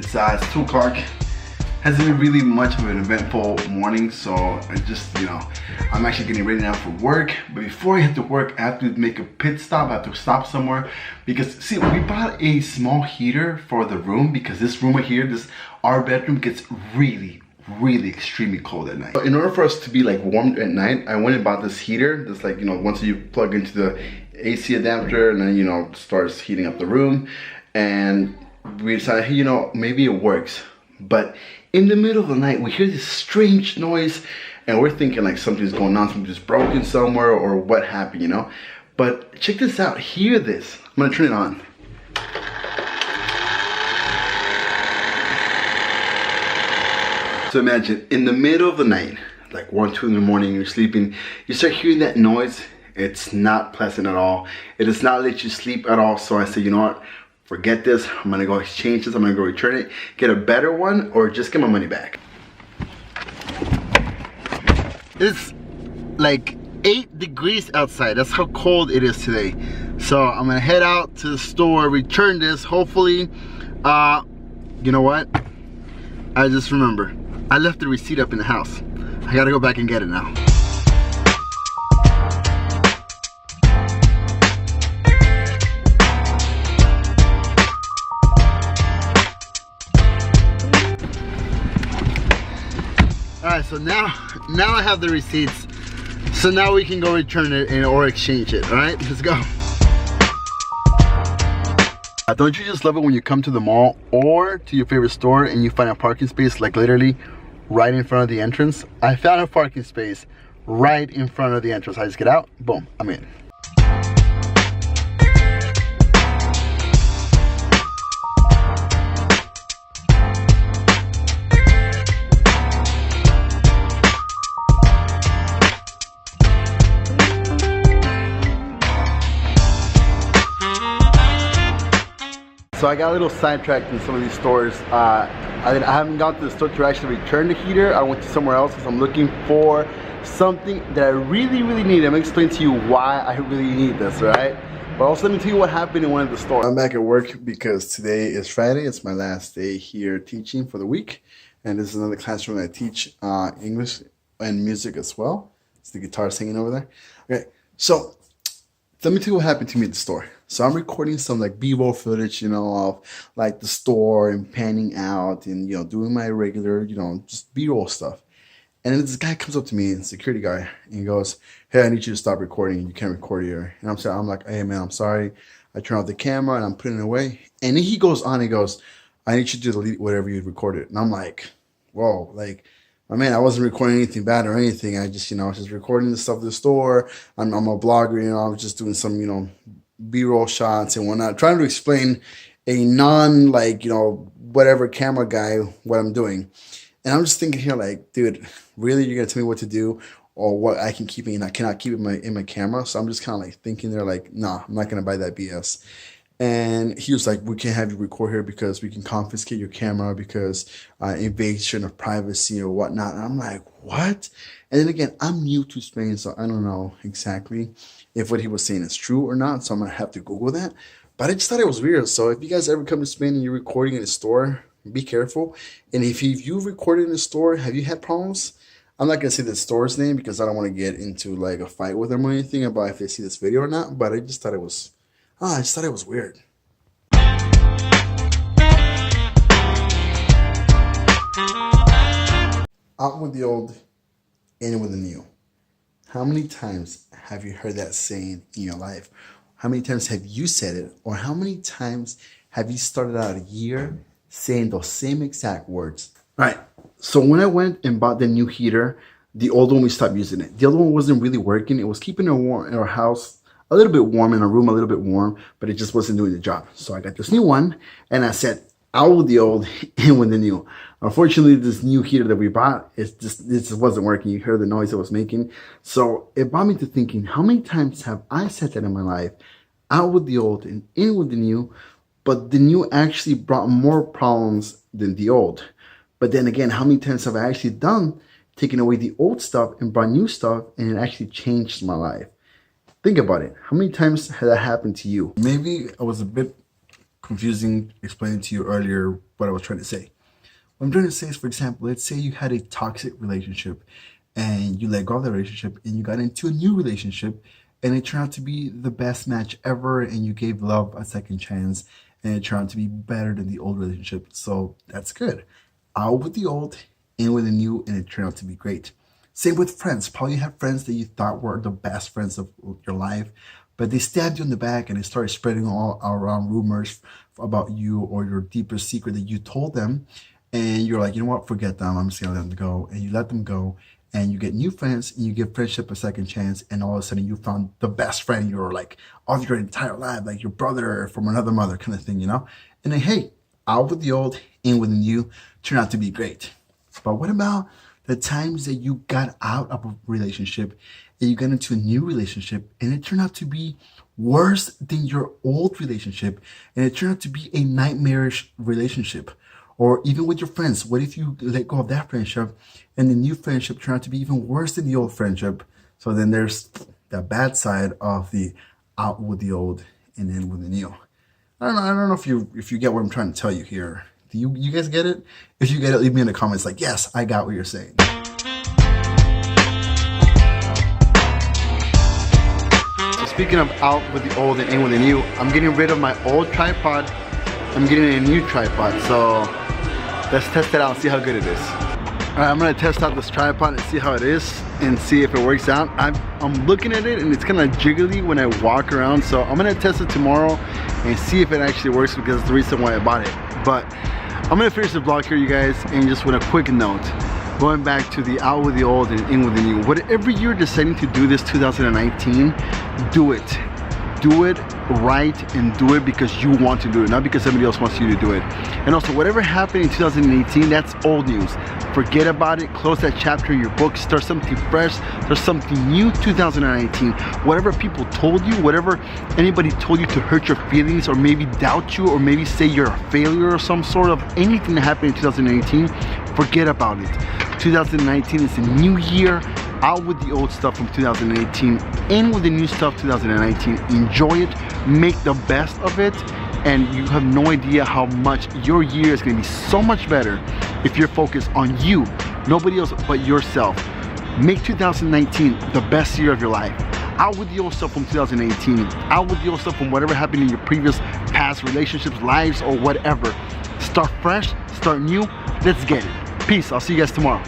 It's 2 o'clock. Hasn't been really much of an eventful morning, so I just, I'm actually getting ready now for work. But before I head to work, I have to make a pit stop. I have to stop somewhere because, see, we bought a small heater for the room because this room right here, our bedroom gets really extremely cold at night. So in order for us to be like warm at night, I went and bought this heater. That's like, once you plug into the AC adapter and then, starts heating up the room. And we decided, hey, maybe it works. But in the middle of the night, we hear this strange noise and we're thinking like something's going on, something's broken somewhere or what happened, But check this out, hear this. I'm gonna turn it on. So imagine, in the middle of the night, like 1, 2 in the morning, you're sleeping, you start hearing that noise. It's not pleasant at all. It does not let you sleep at all. So I said, you know what? Forget this. I'm gonna go exchange this. I'm gonna go return it, get a better one, or just get my money back. It's like 8 degrees outside. That's how cold it is today. So I'm gonna head out to the store, return this. Hopefully, you know what? I just remember, I left the receipt up in the house. I gotta go back and get it now. Alright, so now I have the receipts. So now we can go return it or exchange it. Alright, let's go. Don't you just love it when you come to the mall or to your favorite store and you find a parking space like literally right in front of the entrance? I found a parking space right in front of the entrance. I just get out, boom, I'm in. So I got a little sidetracked in some of these stores. I haven't gone to the store to actually return the heater. I went to somewhere else because I'm looking for something that I really need. I'm gonna explain to you why I really need this, right? But also let me tell you what happened in one of the stores. I'm back at work because today is Friday. It's my last day here teaching for the week. And this is another classroom that I teach English and music as well. It's the guitar singing over there. Okay, so let me tell you what happened to me at the store. So I'm recording some like B-roll footage, of like the store and panning out and, doing my regular, just B-roll stuff. And then this guy comes up to me, a security guy, and he goes, hey, I need you to stop recording. You can't record here. And I'm like, hey man, I'm sorry. I turn off the camera and I'm putting it away. And then he goes on, he goes, I need you to delete whatever you recorded. And I'm like, whoa, like, my man, I wasn't recording anything bad or anything. I just, I was just recording the stuff at the store. I'm a blogger, I was just doing some, B-roll shots and whatnot, trying to explain a whatever camera guy what I'm doing. And I'm just thinking here like, dude, really you're gonna tell me what to do or what I can keep and I cannot keep in my camera? So I'm just kind of like thinking there like, nah, I'm not gonna buy that BS. And he was like, we can't have you record here because we can confiscate your camera because invasion of privacy or whatnot. And I'm like, what? And then again, I'm new to Spain, so I don't know exactly if what he was saying is true or not. So I'm going to have to Google that. But I just thought it was weird. So if you guys ever come to Spain and you're recording in a store, be careful. And if you've recorded in a store, have you had problems? I'm not going to say the store's name because I don't want to get into like a fight with them or anything about if they see this video or not. But I just thought it was... I just thought it was weird. Out with the old, in with the new. How many times have you heard that saying in your life? How many times have you said it? Or how many times have you started out a year saying those same exact words? All right, so when I went and bought the new heater, the old one, we stopped using it. The other one wasn't really working. It was keeping it warm in our house. A little bit warm in our room, a little bit warm, but it just wasn't doing the job. So I got this new one and I said, out with the old, in with the new. Unfortunately, this new heater that we bought, this just wasn't working. You heard the noise it was making. So it brought me to thinking, how many times have I said that in my life? Out with the old and in with the new, but the new actually brought more problems than the old. But then again, how many times have I actually taken away the old stuff and brought new stuff and it actually changed my life? Think about it. How many times has that happened to you? Maybe I was a bit confusing explaining to you earlier what I was trying to say. What I'm trying to say is, for example, let's say you had a toxic relationship and you let go of the relationship and you got into a new relationship and it turned out to be the best match ever and you gave love a second chance and it turned out to be better than the old relationship. So that's good. Out with the old, in with the new, and it turned out to be great. Same with friends. Probably have friends that you thought were the best friends of your life, but they stabbed you in the back and they started spreading all around rumors about you or your deepest secret that you told them. And you're like, you know what, forget them. I'm just gonna let them go. And you let them go and you get new friends and you give friendship a second chance. And all of a sudden you found the best friend you're like of your entire life, like your brother from another mother kind of thing, you know? And then, hey, out with the old, in with the new, turned out to be great. But what about the times that you got out of a relationship and you got into a new relationship and it turned out to be worse than your old relationship and it turned out to be a nightmarish relationship? Or even with your friends, what if you let go of that friendship and the new friendship turned out to be even worse than the old friendship? So then there's the bad side of the out with the old and in with the new. I don't know if you get what I'm trying to tell you here. Do you guys get it? If you get it, leave me in the comments like, yes, I got what you're saying. So speaking of out with the old and in with the new, I'm getting rid of my old tripod. I'm getting a new tripod. So let's test it out and see how good it is. All right, I'm gonna test out this tripod and see how it is and see if it works out. I'm looking at it and it's kind of jiggly when I walk around. So I'm gonna test it tomorrow and see if it actually works because it's the reason why I bought it. But I'm gonna finish the vlog here, you guys, and just with a quick note. Going back to the out with the old and in with the new. Whatever you're deciding to do this 2019, do it. Do it right and do it because you want to do it, not because somebody else wants you to do it. And also, whatever happened in 2018, that's old news. Forget about it, close that chapter in your book, start something fresh, start something new 2019. Whatever people told you, whatever anybody told you to hurt your feelings or maybe doubt you or maybe say you're a failure or some sort of anything that happened in 2018, forget about it. 2019 is a new year. Out with the old stuff from 2018, in with the new stuff 2019. Enjoy it, make the best of it, and you have no idea how much your year is going to be so much better if you're focused on you, nobody else but yourself. Make 2019 the best year of your life. Out with the old stuff from 2018, out with the old stuff from whatever happened in your previous past relationships, lives, or whatever. Start fresh, start new, let's get it. Peace, I'll see you guys tomorrow.